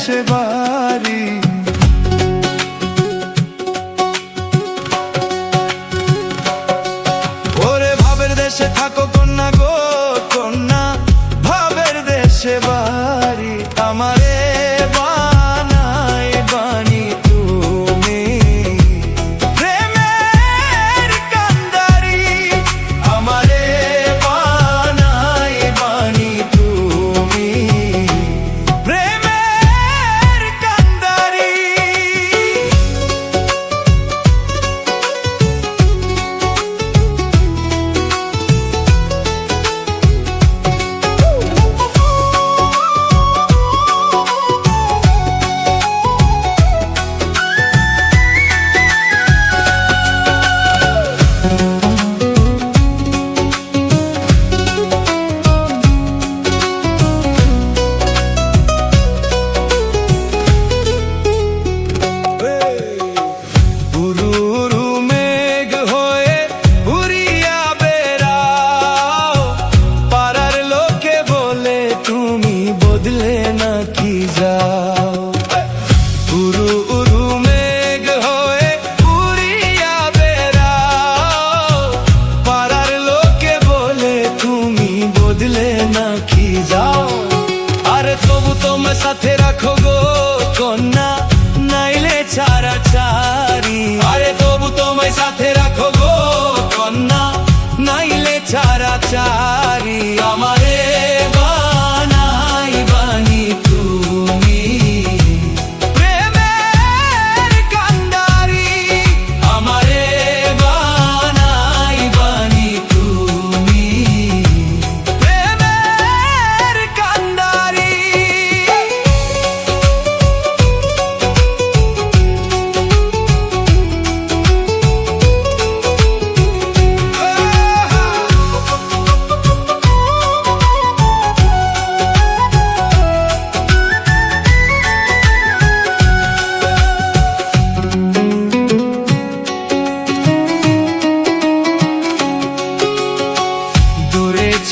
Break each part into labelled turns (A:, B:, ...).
A: দেশে বাড়ি। ওরে ভাবের দেশে থাকো কন্যা গো কন্যা, ভাবের দেশে বাড়ি। আমারে বানাই বানি তুমি প্রেমের কান্দারি, আমারে বানাই বানি তুমি প্রেমের কান্দারি। বদলে নাকি যাও উরু উরু মেঘ হয়ে উড়িয়া বেড়াও, পাড়ার লোকে বলে তুমি বদলে নাকি যাও। আরে তবু তোমার সাথে রাখো গো কন্যা, নাইলে ছাড়া ছাড়ি। আরে তবু তোমায় সাথে রাখো গো কন্যা, নাইলে ছাড়া ছাড়ি। আমারে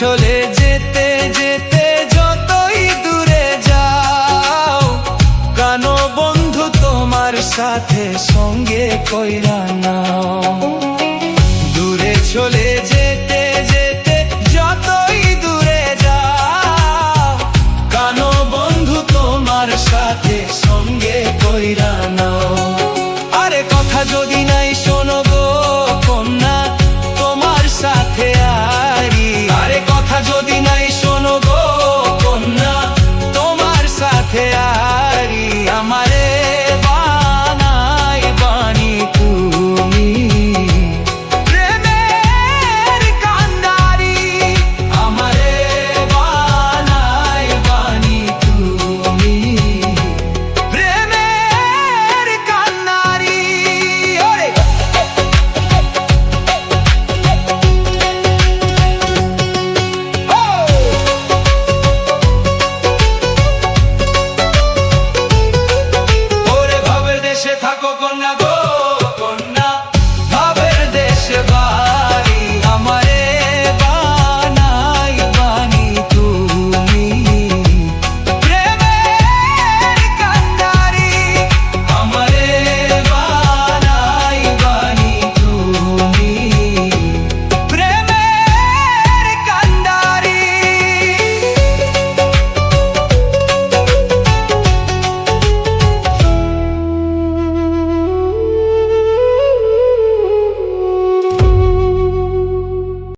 A: চলে যেতে যেতে যতই দূরে যাও, কানো বন্ধু তোমার সাথে সঙ্গে কইরা নাও। দূরে চলে